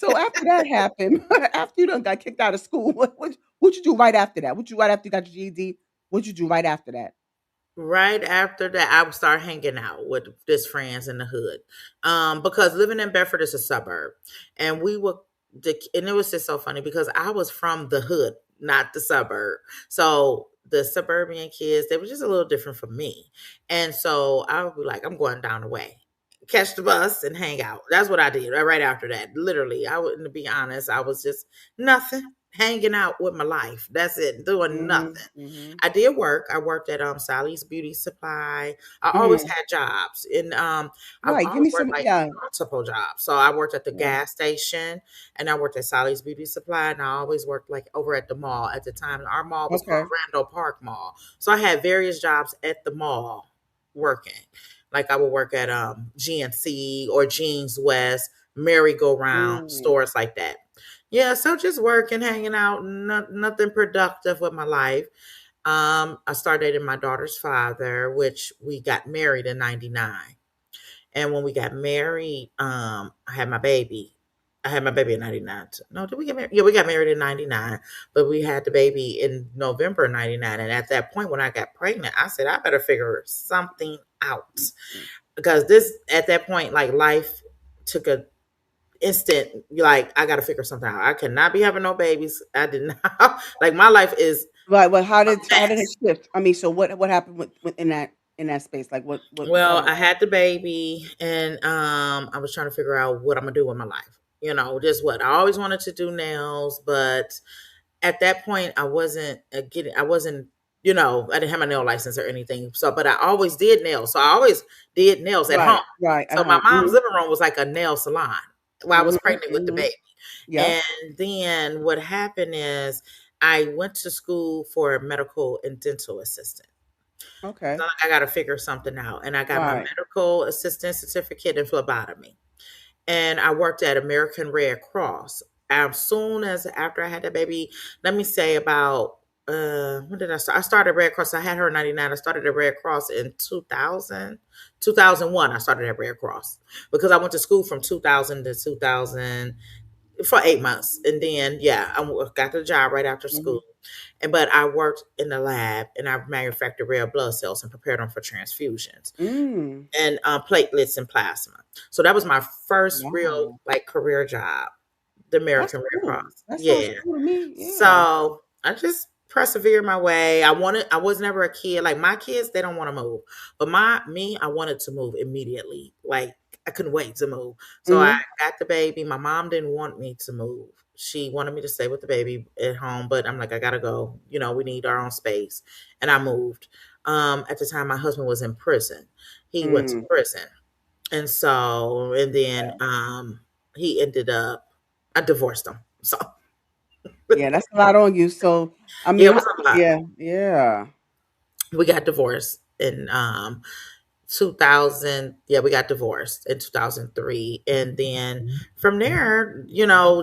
So after that happened, after you done got kicked out of school, what you do right after that? What you right after you got your GED? What you do right after that? Right after that, I would start hanging out with his friends in the hood, because living in Bedford is a suburb, and we would. And it was just so funny because I was from the hood, not the suburb. So the suburban kids, they were just a little different from me, and so I would be like, I'm going down the way, catch the bus, and hang out. That's what I did right after that. Literally, I wouldn't be honest. I was just nothing, hanging out with my life. That's it, doing Mhm, nothing. mhm, I did work. I worked at Sally's Beauty Supply. I always mhm. had jobs, and I've Right, give always me worked some like yeah, multiple jobs. So I worked at the yeah, gas station, and I worked at Sally's Beauty Supply, and I always worked like over at the mall. At the time, our mall was called okay. Randall Park Mall. So I had various jobs at the mall working. Like I would work at GNC or Jeans West, merry-go-round Mm, stores like that. Yeah, so just working, hanging out, nothing productive with my life. I started in my daughter's father, which we got married in '99. And when we got married, I had my baby. I had my baby in '99. No, did we get married? Yeah, we got married in '99, but we had the baby in November '99. And at that point, when I got pregnant, I said I better figure something out mm, mm. because this at that point, like life took a instant. Like I got to figure something out. I cannot be having no babies. I did not like my life is Right, well, a how did it mess. shift? I mean, so what happened with in that space? Like, what how Well, did I had the baby, and I was trying to figure out what I'm gonna do with my life. Just what I always wanted to do nails, but at that point, I wasn't getting. I wasn't. I didn't have my nail license or anything. So, but I always did nails. So I always did nails at home. right, right, So my mom's mhm, living room was like a nail salon while I was mhm, pregnant with the mhm, baby. yep, And then what happened is I went to school for a medical and dental assistant. okay, So I got to figure something out. And I got my right, medical assistant certificate in phlebotomy. And I worked at American Red Cross. As soon as after I had that baby, let me say about when did I start? I started Red Cross. I had her in '99. I started at Red Cross in 2000, 2001. I started at Red Cross because I went to school from 2000 to 2000 for 8 months. And then, yeah, I got the job right after mhm, school. But I worked in the lab and I manufactured red blood cells and prepared them for transfusions mm, and platelets and plasma. So that was my first real wow, like career job, the that's American Red cool. Cross. That sounds Yeah. cool to me, yeah, So I just persevered my way. I was never a kid. Like my kids, they don't want to move. But I wanted to move immediately. Like I couldn't wait to move. So I mhm, got the baby. My mom didn't want me to move. She wanted me to stay with the baby at home, but I'm like, I gotta go. We need our own space. And I moved. At the time my husband was in prison. He went to mm, prison. And then he ended up I divorced him. So yeah, that's a lot on you, so, I yeah, mean, it ho was a lot. yeah, yeah, We got divorced in 2000. Yeah, we got divorced in 2003. And then from there,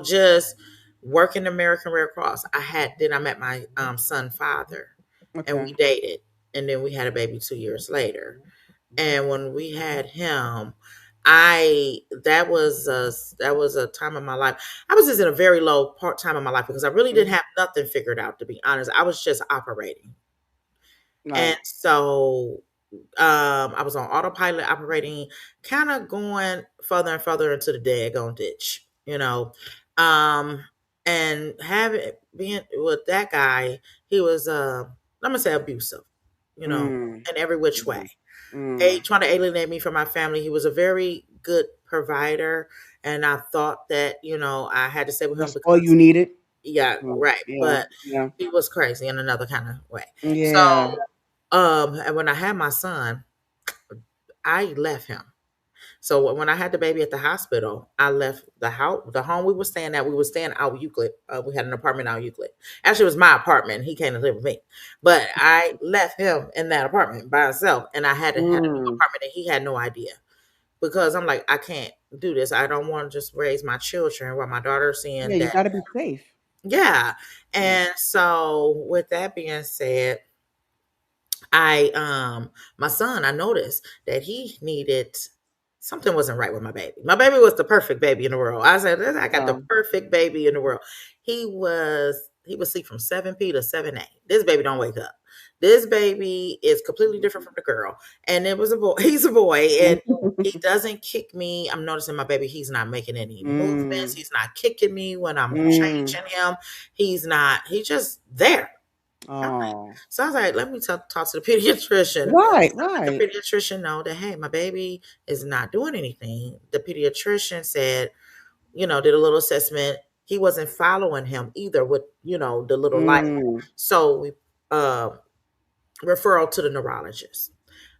just working American Red Cross. I met my son father and we okay, dated. And then we had a baby 2 years later. And when we had him, I that was a time of my life. I was just in a very low part time of my life because I really didn't mhm, have nothing figured out, to be honest. I was just operating. And right, so I was on autopilot operating, kind of going further and further into the daggone ditch. Um, and having being with that guy, he was I'm gonna say abusive, mm, in every which way. mm, mm. Trying to alienate me from my family. He was a very good provider, and I thought that I had to stay with him That's all you because needed? yeah, Mm, right. yeah, But yeah, he was crazy in another kind of way. So yeah, and when I had my son, I left him. So when I had the baby at the hospital, I left the home we were staying at. We were staying out Euclid. We had an apartment out Euclid. Actually, it was my apartment. He came to live with me, but I left him in that apartment by himself, and I had a new mm. apartment, and he had no idea because I'm like, I can't do this. I don't want to just raise my children while my daughter's Yeah, seeing you that. gotta be safe. Yeah, Mm, and so with that being said, I my son, I noticed that he needed something wasn't right with my baby. My baby was the perfect baby in the world. I said, I got the Wow. perfect baby in the world. He would sleep from 7 p to 7 a. This baby don't wake up. This baby is completely different from the girl. And it was a boy. He's a boy, and he doesn't kick me. I'm noticing my baby. He's not making any movements. Mm. He's not kicking me when I'm Mm. changing him. He's not. He's just there. Oh. So I was like, let me talk to the pediatrician. Right, So let the right. pediatrician know that, hey, my baby is not doing anything. The pediatrician said, did a little assessment. He wasn't following him either with, the little light. Mm. So we referral to the neurologist.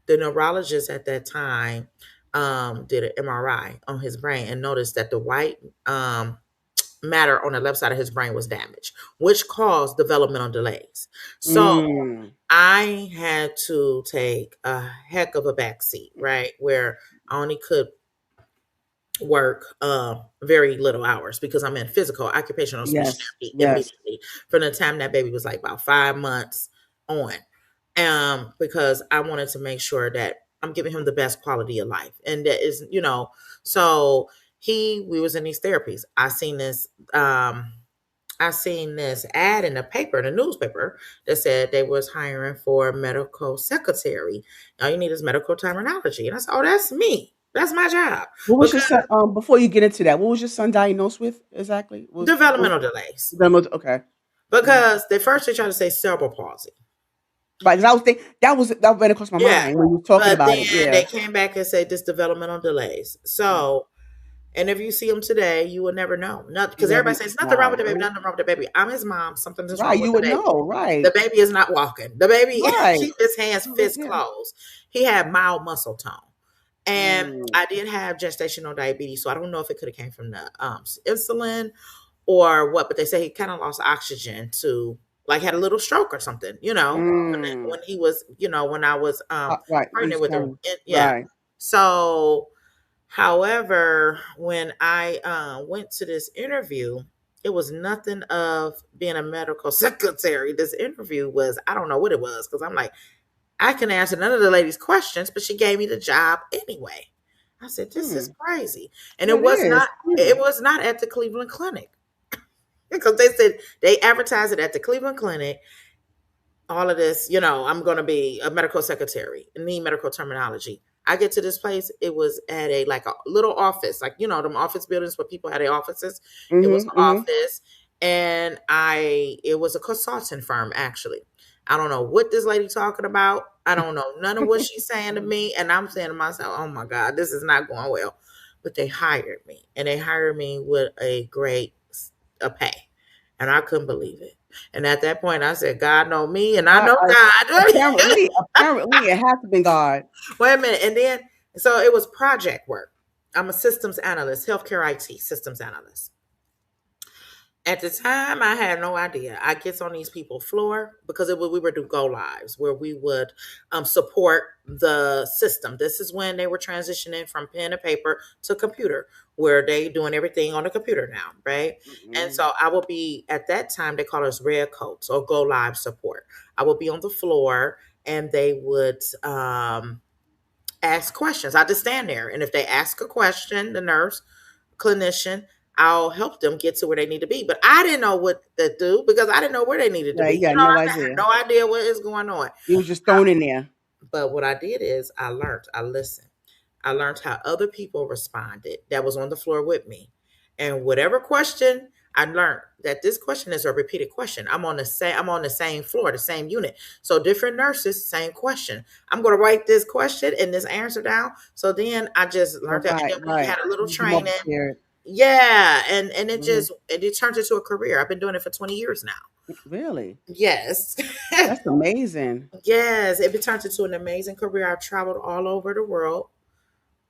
The neurologist at that time did an MRI on his brain and noticed that the white matter on the left side of his brain was damaged, which caused developmental delays. So Mm. I had to take a heck of a backseat, right? Where I only could work very little hours because I'm in physical occupational speech Yes, therapy yes. immediately from the time that baby was like about 5 months on. Because I wanted to make sure that I'm giving him the best quality of life. And that is, so we was in these therapies. I seen this ad in the paper, in the newspaper, that said they was hiring for a medical secretary. All you need is medical terminology. And I said, oh, that's me. That's my job. What was your Because son, before you get into that, what was your son diagnosed with exactly? What developmental delays. okay. Mhm. Because they tried to say cerebral palsy. Right, 'cause I was thinking that went across my Yeah. mind when you were talking But about it. then Yeah. they came back and said this developmental delays. Mm. So, and if you see him today, you will never know. Not You because never everybody says nothing wrong with wow. the baby, nothing wrong with the baby. I'm his mom. Something is Right, wrong with you the would baby. know, The right. baby is not walking. The baby Right. keep his hands fist Yeah. closed. He had mild muscle tone. And Mm. I did have gestational diabetes, so I don't know if it could have came from the insulin or what, but they say he kind of lost oxygen to like had a little stroke or something, Mm. when he was, when I was Right, he's pregnant with him. carrying Yeah. right. So, however, when I went to this interview, it was nothing of being a medical secretary. This interview was, I don't know what it was, because I'm like, I can answer none of the lady's questions, but she gave me the job anyway. I said, this is Hmm. crazy. And That is. it Hmm. was not at the Cleveland Clinic. Because they said they advertised it at the Cleveland Clinic, all of this, I'm going to be a medical secretary and need medical terminology. I get to this place, it was at a like a little office, like them office buildings where people had their offices. It was Mhm, an mhm. office, and it was a consulting firm actually. I don't know what this lady talking about. I don't know none of what she's saying to me, and I'm saying to myself, "Oh my God, this is not going well." But they hired me, and they hired me with a great a pay, and I couldn't believe it. And at that point, I said, God know me, and I know I God. apparently it has to be God. Wait a minute. And then, so it was project work. I'm a systems analyst, healthcare IT systems analyst. At the time, I had no idea. I get on these people's floor because we would do go lives where we would support the system. This is when they were transitioning from pen and paper to computer, where they doing everything on the computer now, right? And Mm. so I will be at that time they call us red coats or go live support. I would be on the floor and they would ask questions. I just stand there, and if they ask a question, the nurse clinician, I'll help them get to where they need to be. But I didn't know what to do because I didn't know where they needed to Yeah, be. you got no I had idea. no idea what is going on. You was just thrown in there. But what I did is I learned, I listened. I learned how other people responded that was on the floor with me. And whatever question I learned that this question is a repeated question. I'm on the same floor, the same unit. So different nurses, same question. I'm gonna write this question and this answer down. So then I just learned that, and Right, then we right. had a little You more training. prepared. Yeah, and Mhm. it turned into a career. I've been doing it for 20 years now. Really? Yes. That's amazing. Yes, it turned into an amazing career. I've traveled all over the world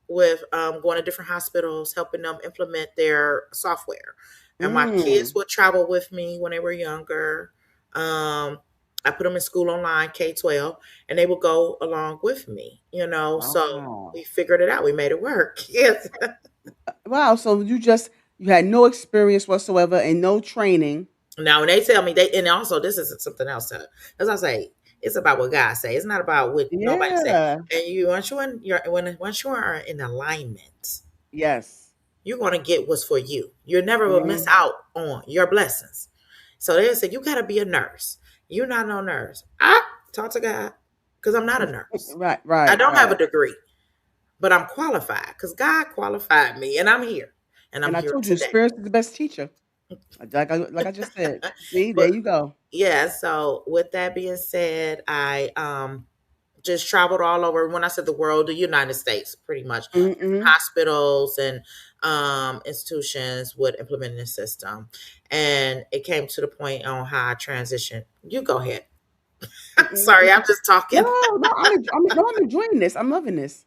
with going to different hospitals, helping them implement their software. And my kids Mm. would travel with me when they were younger. I put them in school online, K-12, and they would go along with me, So Wow. we figured it out. We made it work. Yes. Wow, so you had no experience whatsoever and no training. Now, when they tell me and also this is something else, as I say, It's about what God say. It's not about what nobody say. Yeah. And you once you are in alignment, Yes. you're gonna get what's for you. You're never gonna miss Mhm. out on your blessings. So they said you gotta be a nurse. You're not no nurse. I talk to God because I'm not a nurse. Right, I right, don't have a right. degree, but I'm qualified because God qualified me, and I'm here, and I'm And I here told you today. experience is the best teacher. Like I just said. See, there But you go. yeah, so with that being said, I just traveled all over. When I said the world, the United States, pretty much, Mm-mm. hospitals and institutions would implement this system, and it came to the point on how I transitioned. You go ahead. Mm-mm. Sorry, I'm just No, talking. no, no, I'm enjoying this. I'm loving this.